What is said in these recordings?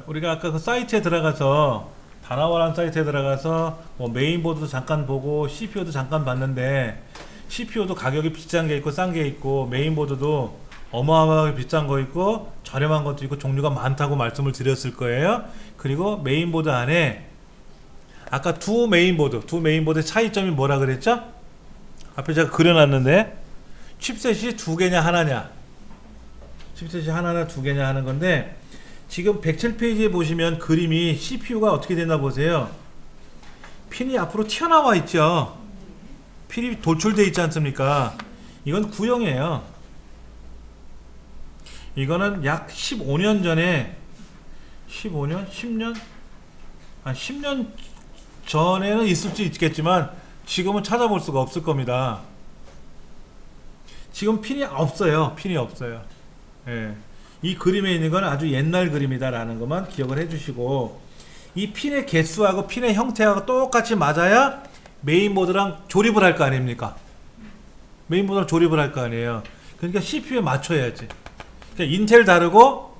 우리가 아까 그 사이트에 들어가서 다나와라는 사이트에 들어가서 뭐 메인보드도 잠깐 보고 CPU도 잠깐 봤는데 CPU도 가격이 비싼 게 있고 싼 게 있고 메인보드도 어마어마하게 비싼 거 있고 저렴한 것도 있고 종류가 많다고 말씀을 드렸을 거예요. 그리고 메인보드 안에 아까 두 메인보드의 차이점이 뭐라 그랬죠? 앞에 제가 그려놨는데 칩셋이 두 개냐 하나냐, 칩셋이 하나냐 두 개냐 하는 건데, 지금 107페이지에 보시면 그림이 CPU가 어떻게 되나 보세요. 핀이 앞으로 튀어나와 있죠. 핀이 돌출되어 있지 않습니까? 이건 구형이에요. 이거는 약 15년 전에 15년? 10년? 한 10년 전에는 있을 수 있겠지만 지금은 찾아볼 수가 없을 겁니다. 지금 핀이 없어요. 핀이 없어요. 예. 이 그림에 있는 건 아주 옛날 그림이다 라는 것만 기억을 해 주시고, 이 핀의 개수하고 핀의 형태하고 똑같이 맞아야 메인보드랑 조립을 할 거 아닙니까? 메인보드랑 조립을 할 거 아니에요. 그러니까 CPU에 맞춰야지. 그러니까 인텔 다르고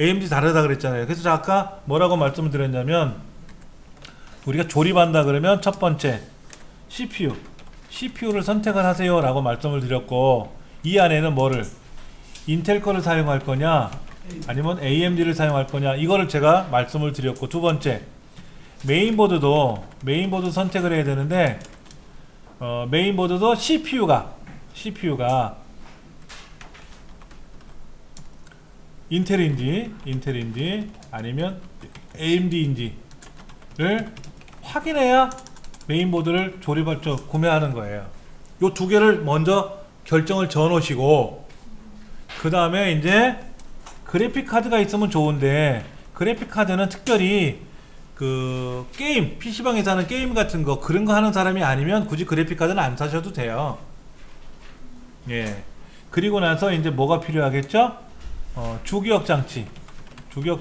AMD 다르다 그랬잖아요. 그래서 아까 뭐라고 말씀을 드렸냐면, 우리가 조립한다 그러면 첫 번째 CPU를 선택을 하세요 라고 말씀을 드렸고, 이 안에는 뭐를 인텔 거를 사용할 거냐 아니면 AMD를 사용할 거냐, 이거를 제가 말씀을 드렸고, 두 번째 메인보드 선택을 해야 되는데, 메인보드도 CPU가 인텔인지 아니면 AMD인지를 확인해야 메인보드를 구매하는 거예요. 요 두 개를 먼저 결정을 지어 놓으시고, 그 다음에 이제 그래픽 카드가 있으면 좋은데, 그래픽 카드는 특별히 그 게임, PC방에서 하는 게임 같은 거, 그런 거 하는 사람이 아니면 굳이 그래픽 카드는 안 사셔도 돼요. 예. 그리고 나서 이제 뭐가 필요하겠죠? 주기억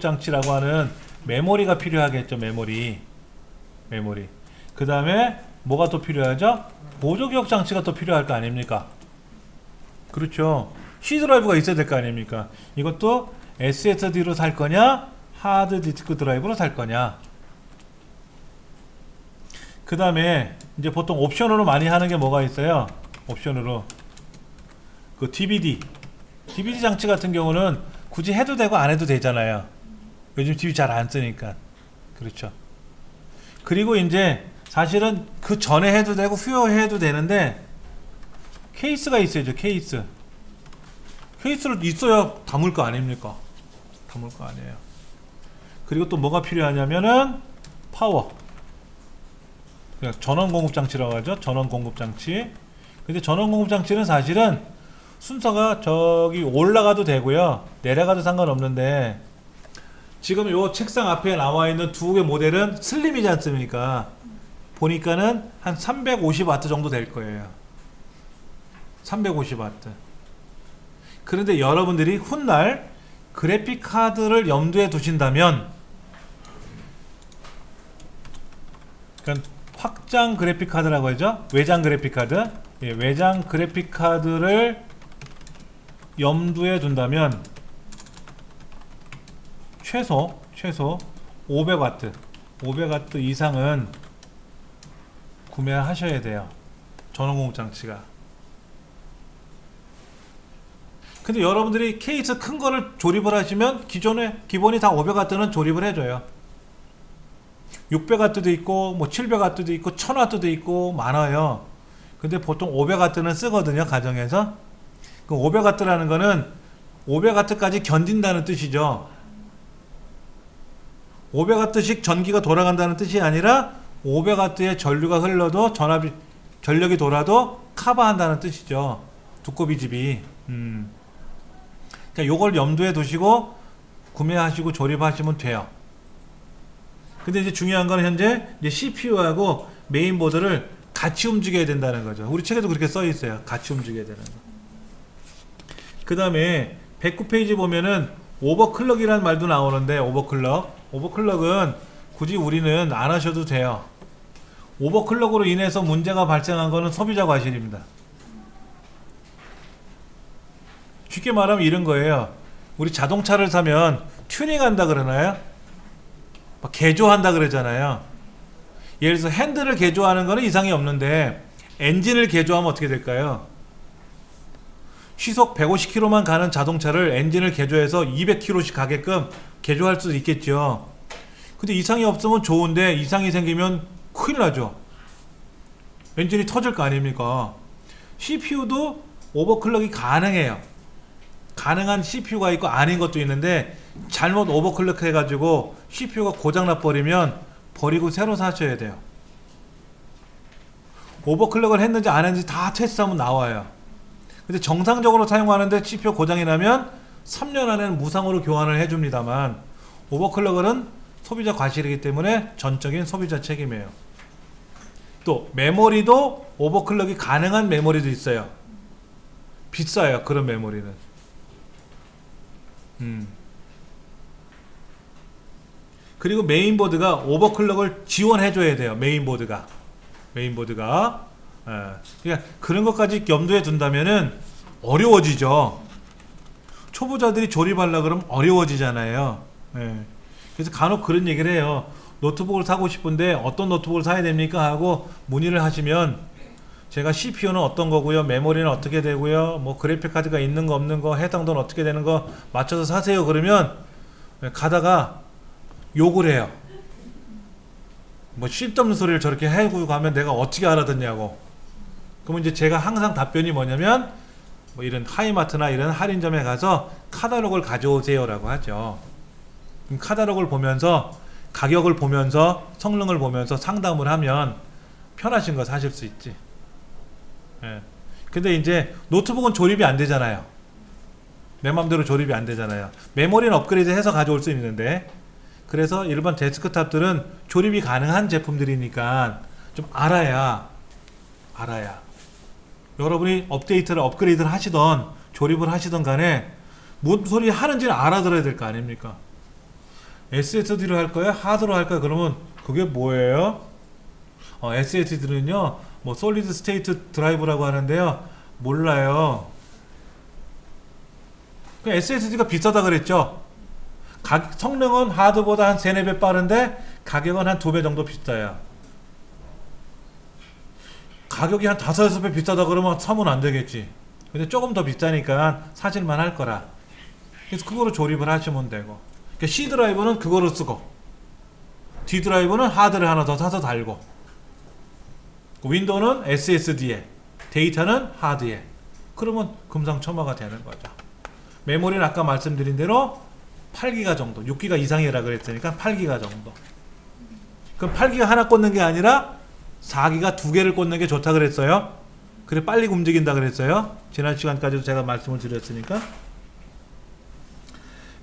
장치라고 하는 메모리가 필요하겠죠. 메모리. 그 다음에 뭐가 또 필요하죠? 보조기억 장치가 또 필요할 거 아닙니까? 그렇죠. C 드라이브가 있어야 될 거 아닙니까? 이것도 SSD로 살 거냐, 하드 디스크 드라이브로 살 거냐. 그 다음에 이제 보통 옵션으로 많이 하는 게 뭐가 있어요? 옵션으로 그 DVD 장치 같은 경우는 굳이 해도 되고 안 해도 되잖아요. 요즘 TV 잘 안 쓰니까. 그렇죠. 그리고 이제 사실은 그 전에 해도 되고 후에 해도 되는데, 케이스가 있어야죠. 케이스를 있어야 담을 거 아닙니까? 담을 거 아니에요. 그리고 또 뭐가 필요하냐면은 파워, 그냥 전원 공급 장치라고 하죠. 전원 공급 장치. 근데 전원 공급 장치는 사실은 순서가 저기 올라가도 되고요, 내려가도 상관없는데, 지금 요 책상 앞에 나와 있는 두 개 모델은 슬림이지 않습니까? 보니까는 한 350W 정도 될 거예요. 350W. 그런데 여러분들이 훗날 그래픽 카드를 염두에 두신다면, 그러니까 확장 그래픽 카드라고 하죠. 외장 그래픽 카드. 예, 외장 그래픽 카드를 염두에 둔다면 최소 500W 이상은 구매하셔야 돼요. 전원 공급 장치가. 근데 여러분들이 케이스 큰 거를 조립을 하시면 기본이 다 500W는 조립을 해줘요. 600W도 있고 뭐 700W도 있고 1000W도 있고 많아요. 근데 보통 500W는 쓰거든요, 가정에서. 그 500W라는 거는 500W까지 견딘다는 뜻이죠. 500W씩 전기가 돌아간다는 뜻이 아니라 500W의 전류가 흘러도 전력이 돌아도 커버한다는 뜻이죠. 두꺼비집이. 그러니까 요걸 염두에 두시고 구매하시고 조립하시면 돼요. 근데 이제 중요한 건 현재 이제 CPU하고 메인보드를 같이 움직여야 된다는 거죠. 우리 책에도 그렇게 써 있어요. 같이 움직여야 되는 거. 그 다음에 109페이지 보면은 오버클럭이라는 말도 나오는데, 오버클럭은 굳이 우리는 안 하셔도 돼요. 오버클럭으로 인해서 문제가 발생한 거는 소비자 과실입니다. 쉽게 말하면 이런 거예요. 우리 자동차를 사면 튜닝한다 그러나요? 막 개조한다 그러잖아요. 예를 들어서 핸들을 개조하는 거는 이상이 없는데 엔진을 개조하면 어떻게 될까요? 시속 150km만 가는 자동차를 엔진을 개조해서 200km씩 가게끔 개조할 수도 있겠죠. 근데 이상이 없으면 좋은데 이상이 생기면 큰일 나죠. 엔진이 터질 거 아닙니까? CPU도 오버클럭이 가능해요. 가능한 CPU가 있고 아닌 것도 있는데 잘못 오버클럭 해가지고 CPU가 고장나 버리면 버리고 새로 사셔야 돼요. 오버클럭을 했는지 안 했는지 다 테스트하면 나와요. 근데 정상적으로 사용하는데 CPU 고장이 나면 3년 안에는 무상으로 교환을 해줍니다만 오버클럭은 소비자 과실이기 때문에 전적인 소비자 책임이에요. 또 메모리도 오버클럭이 가능한 메모리도 있어요. 비싸요. 그런 메모리는. 그리고 메인보드가 오버클럭을 지원해줘야 돼요. 메인보드가. 그러니까 그런 것까지 염두에 둔다면은 어려워지죠. 초보자들이 조립하려고 그러면 어려워지잖아요. 그래서 간혹 그런 얘기를 해요. 노트북을 사고 싶은데 어떤 노트북을 사야 됩니까? 하고 문의를 하시면 제가 CPU는 어떤 거고요, 메모리는 어떻게 되고요, 뭐 그래픽 카드가 있는 거 없는 거, 해당도는 어떻게 되는 거 맞춰서 사세요. 그러면 가다가 욕을 해요. 뭐 쓸데없는 소리를 저렇게 해고 가면 내가 어떻게 알아듣냐고. 그러면 이제 제가 항상 답변이 뭐냐면 뭐 이런 하이마트나 이런 할인점에 가서 카탈로그를 가져오세요 라고 하죠. 그럼 카탈로그를 보면서 가격을 보면서 성능을 보면서 상담을 하면 편하신 거 사실 수 있지. 근데 이제 노트북은 조립이 안 되잖아요. 내 맘대로 조립이 안 되잖아요. 메모리는 업그레이드 해서 가져올 수 있는데, 그래서 일반 데스크탑들은 조립이 가능한 제품들이니까 좀 알아야 여러분이 업그레이드를 하시던 조립을 하시던 간에 뭔 소리 하는지는 알아들어야 될 거 아닙니까? SSD로 할 거야? 하드로 할 거야? 그러면 그게 뭐예요? SSD는요 뭐 솔리드 스테이트 드라이브라고 하는데요, 몰라요. SSD가 비싸다 그랬죠. 성능은 하드보다 한 3, 4배 빠른데 가격은 한 2배 정도 비싸요. 가격이 한 5, 6배 비싸다 그러면 사면 안 되겠지. 근데 조금 더 비싸니까 사실만 할 거라. 그래서 그거로 조립을 하시면 되고, 그러니까 C 드라이브는 그거로 쓰고 D 드라이브는 하드를 하나 더 사서 달고, 윈도우는 SSD에, 데이터는 하드에. 그러면 금상첨화가 되는 거죠. 메모리는 아까 말씀드린 대로 8기가 정도, 6기가 이상이라 그랬으니까 8기가 정도. 그럼 8기가 하나 꽂는 게 아니라 4기가 2개를 꽂는 게 좋다 그랬어요. 그래 빨리 움직인다 그랬어요. 지난 시간까지도 제가 말씀을 드렸으니까.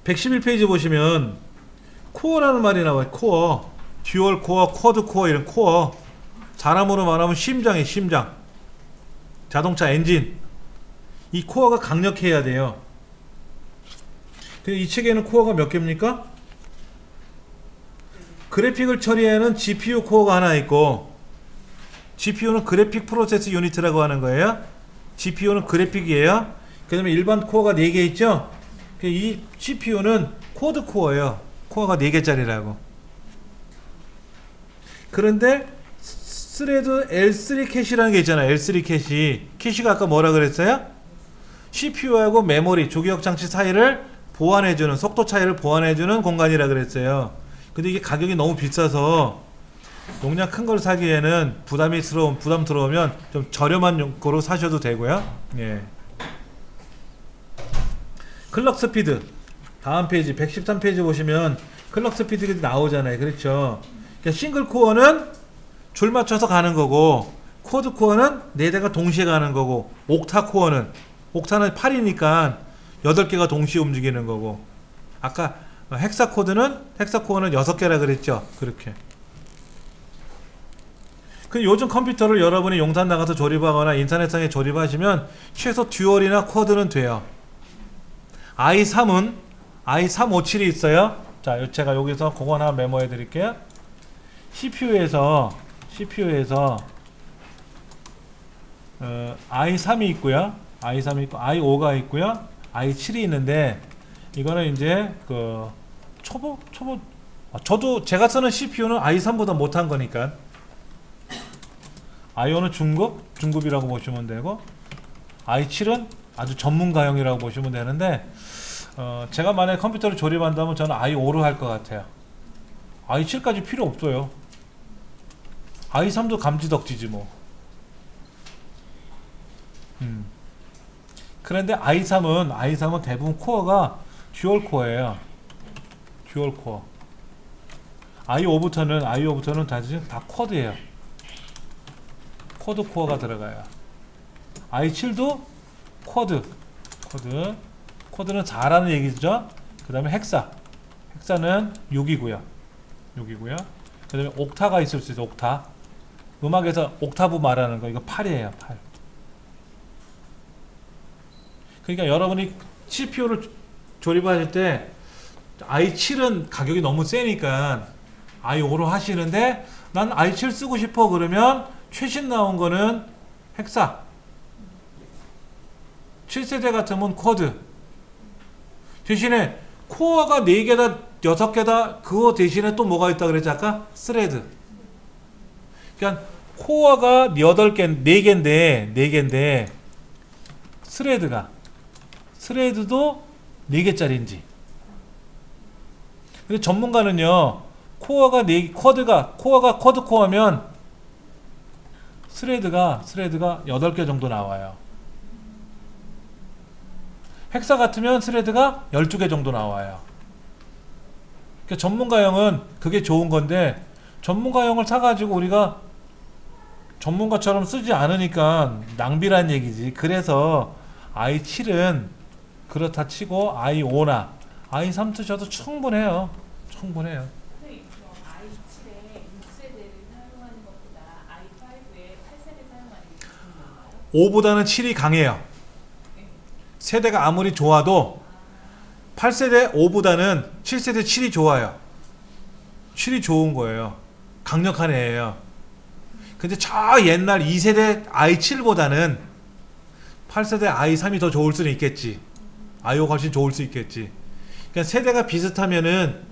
111페이지 보시면 코어라는 말이 나와요. 코어, 듀얼 코어, 쿼드 코어, 이런 코어. 사람으로 말하면 심장이에요. 심장. 자동차 엔진. 이 코어가 강력해야 돼요. 이 책에는 코어가 몇 개입니까? 그래픽을 처리하는 GPU 코어가 하나 있고, GPU는 그래픽 프로세스 유닛이라고 하는 거예요. GPU는 그래픽이에요. 그 다음에 일반 코어가 4개 있죠. 이 CPU는 쿼드 코어예요. 코어가 4개짜리라고. 그런데 스레드 L3 캐시라는 게 있잖아요. L3 캐시. 캐시가 아까 뭐라 그랬어요? CPU하고 메모리, 조기역 장치 사이를 보완해주는, 속도 차이를 보완해주는 공간이라 그랬어요. 근데 이게 가격이 너무 비싸서 용량 큰 걸 사기에는 부담스러우면 좀 저렴한 거로 사셔도 되고요. 예. 클럭 스피드. 다음 페이지 113페이지 보시면 클럭 스피드가 나오잖아요. 그렇죠. 그러니까 싱글 코어는 줄 맞춰서 가는 거고, 쿼드 코어는 4대가 동시에 가는 거고, 옥타 코어는, 옥타는 8이니까 8개가 동시에 움직이는 거고, 아까 헥사코어는 6개라 그랬죠. 그렇게. 그 요즘 컴퓨터를 여러분이 용산 나가서 조립하거나 인터넷상에 조립하시면 최소 듀얼이나 쿼드는 돼요. i3은 i357이 있어요. 자, 제가 여기서 그거 하나 메모해 드릴게요. CPU에서 i3이 있고요. i3이 있고 i5가 있고요. i7이 있는데, 이거는 이제 그 초보. 저도 제가 쓰는 CPU는 i3보다 못한 거니까. i5는 중급이라고 보시면 되고, i7은 아주 전문가용이라고 보시면 되는데, 제가 만약에 컴퓨터를 조립한다면 저는 i5로 할 것 같아요. i7까지 필요 없어요. i3도 감지덕지지 뭐. 그런데 i3은 대부분 코어가 듀얼 코어예요. 듀얼 코어. i5부터는 다 쿼드예요. 쿼드 코어가 들어가요. i7도 쿼드는 4라는 얘기죠. 그 다음에 헥사는 6이고요. 그 다음에 옥타가 있을 수 있어요. 옥타. 음악에서 옥타브 말하는 거, 이거 8이에요. 8. 그러니까 여러분이 CPU를 조립하실 때 i7은 가격이 너무 세니까 i5로 하시는데, 난 i7 쓰고 싶어 그러면 최신 나온 거는 헥사, 7세대 같으면 쿼드, 대신에 코어가 4개다 6개다 그거 대신에 또 뭐가 있다 그랬지 아까? 스레드. 그러니까 코어가 4개인데 스레드도 4개짜리인지. 근데 전문가는요, 코어가 쿼드 코어면 스레드가 8개 정도 나와요. 헥사 같으면 스레드가 12개 정도 나와요. 그러니까 전문가용은 그게 좋은 건데, 전문가용을 사가지고 우리가 전문가처럼 쓰지 않으니까 낭비란 얘기지. 그래서 i7은 그렇다 치고 i5나 i3 쓰셔도 충분해요. 선생님, 그럼 i7에 6세대를 사용하는 것보다 i5에 8세대 사용하는 게 좋은 건가요? 5보다는 7이 강해요. 세대가 아무리 좋아도 8세대 5보다는 7세대 7이 좋아요. 7이 좋은 거예요. 강력한 애예요. 근데 저 옛날 2세대 i7보다는 8세대 i3이 더 좋을 수는 있겠지. i5가 훨씬 좋을 수 있겠지. 그러니까 세대가 비슷하면은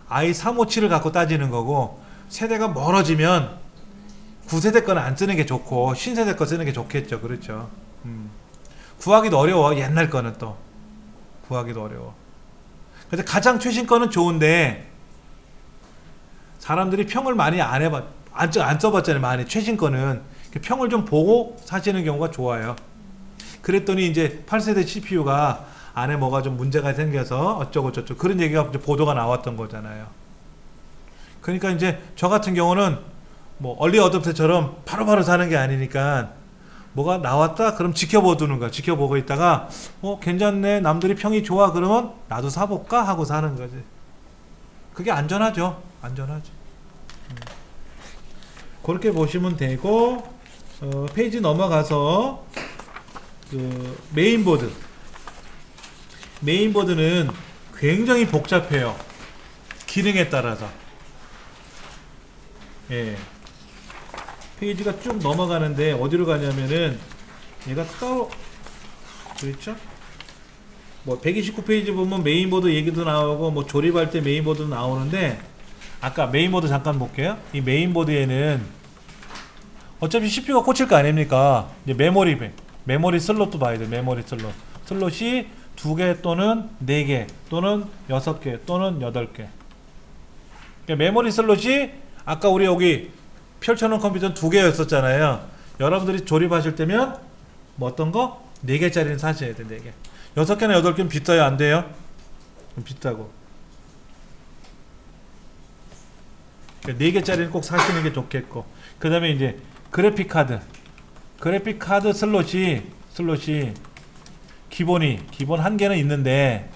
i357을 갖고 따지는 거고, 세대가 멀어지면 9세대 거는 안 쓰는 게 좋고 신세대 거 쓰는 게 좋겠죠. 그렇죠. 구하기도 어려워. 옛날 거는 또 구하기도 어려워. 근데 가장 최신 거는 좋은데 사람들이 평을 많이 안 써봤잖아요. 많이 최신 거는 평을 좀 보고 사시는 경우가 좋아요. 그랬더니 이제 8세대 CPU가 안에 뭐가 좀 문제가 생겨서 어쩌고 저쩌고 그런 얘기가 이제 보도가 나왔던 거잖아요. 그러니까 이제 저 같은 경우는 뭐 얼리 어댑터처럼 바로바로 사는 게 아니니까 뭐가 나왔다 그럼 지켜보두는 거야. 지켜보고 있다가 괜찮네, 남들이 평이 좋아 그러면 나도 사볼까 하고 사는 거지. 그게 안전하죠. 그렇게 보시면 되고, 페이지 넘어가서 그 메인보드는 굉장히 복잡해요. 기능에 따라서. 예. 페이지가 쭉 넘어가는데 어디로 가냐면은 얘가 따로 그렇죠? 뭐 129페이지 보면 메인보드 얘기도 나오고 뭐 조립할 때 메인보드도 나오는데, 아까 메인보드 잠깐 볼게요. 이 메인보드에는 어차피 CPU가 꽂힐 거 아닙니까? 이제 메모리 슬롯도 봐야 돼. 메모리 슬롯이 2개 또는 4개 또는 6개 또는 8개. 그러니까 메모리 슬롯이 아까 우리 여기 펼쳐놓은 컴퓨터는 2개였었잖아요. 여러분들이 조립하실 때면 뭐 어떤 거? 4개짜리는 사셔야 돼. 4개. 6개나 8개는 비싸요? 안 돼요? 좀 비싸고. 그러니까 4개짜리는 꼭 사시는 게 좋겠고, 그 다음에 이제 그래픽 카드 슬롯이 기본 1개는 있는데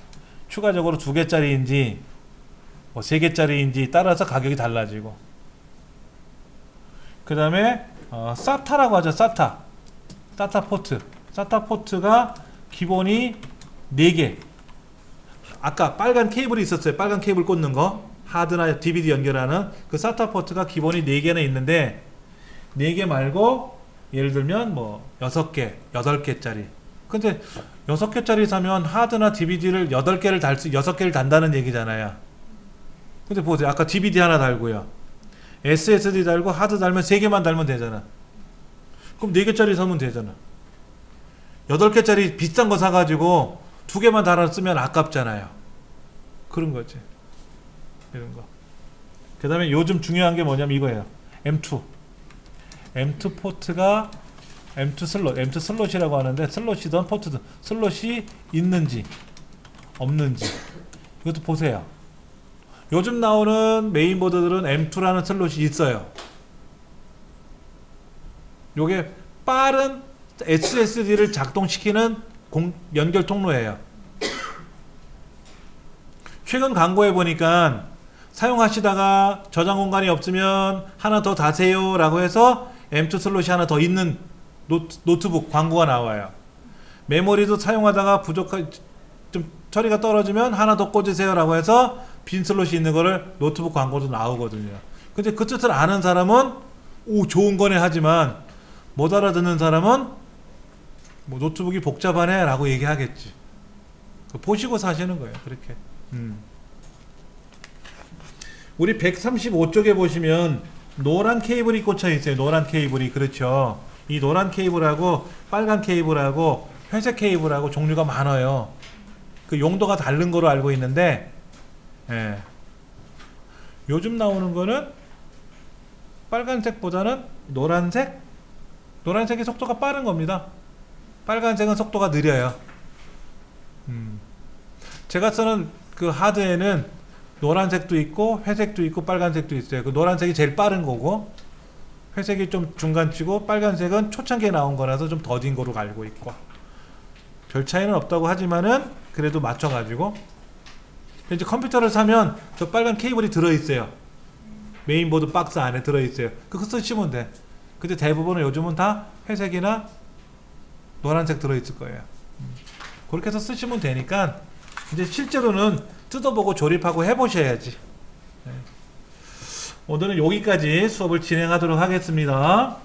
추가적으로 2개짜리인지 뭐 3개짜리인지 따라서 가격이 달라지고, 그 다음에 SATA라고 하죠. SATA 포트가 기본이 4개. 아까 빨간 케이블이 있었어요. 빨간 케이블 꽂는 거, 하드나 DVD 연결하는 그 SATA 포트가 기본이 4개는 있는데, 4개 말고 예를 들면 뭐 6개, 8개짜리. 근데 6개짜리 사면 하드나 DVD를 6개를 단다는 얘기잖아요. 근데 보세요. 아까 DVD 하나 달고요. SSD 달고 하드 달면 3개만 달면 되잖아. 그럼 4개짜리 사면 되잖아. 8개짜리 비싼 거 사가지고 2개만 달아 쓰면 아깝잖아요. 그런 거지. 이런 거. 그 다음에 요즘 중요한 게 뭐냐면 이거예요. M2. M2 포트가 M2 슬롯, M2 슬롯이라고 하는데 슬롯이든 포트든 슬롯이 있는지 없는지 이것도 보세요. 요즘 나오는 메인보드들은 M2라는 슬롯이 있어요. 요게 빠른 SSD를 작동시키는 연결 통로예요. 최근 광고에 보니까 사용하시다가 저장 공간이 없으면 하나 더 다세요 라고 해서 M2 슬롯이 하나 더 있는 노트북 광고가 나와요. 메모리도 사용하다가 좀 처리가 떨어지면 하나 더 꽂으세요 라고 해서 빈 슬롯이 있는 거를 노트북 광고도 나오거든요. 근데 그 뜻을 아는 사람은 오 좋은 거네 하지만 못 알아듣는 사람은 뭐 노트북이 복잡하네 라고 얘기하겠지. 보시고 사시는 거예요. 그렇게. 우리 135쪽에 보시면 노란 케이블이 꽂혀 있어요. 노란 케이블이. 그렇죠. 이 노란 케이블하고 빨간 케이블하고 회색 케이블하고 종류가 많아요. 그 용도가 다른 거로 알고 있는데 예. 요즘 나오는 거는 빨간색보다는 노란색이 속도가 빠른 겁니다. 빨간색은 속도가 느려요. 제가 쓰는 그 하드에는 노란색도 있고 회색도 있고 빨간색도 있어요. 그 노란색이 제일 빠른 거고 회색이 좀 중간치고 빨간색은 초창기에 나온 거라서 좀 더딘 거로 알고 있고 별 차이는 없다고 하지만은 그래도 맞춰가지고 이제 컴퓨터를 사면 저 빨간 케이블이 들어있어요. 메인보드 박스 안에 들어있어요. 그거 쓰시면 돼. 근데 대부분은 요즘은 다 회색이나 노란색 들어있을 거예요. 그렇게 해서 쓰시면 되니까 이제 실제로는 뜯어보고 조립하고 해보셔야지. 오늘은 여기까지 수업을 진행하도록 하겠습니다.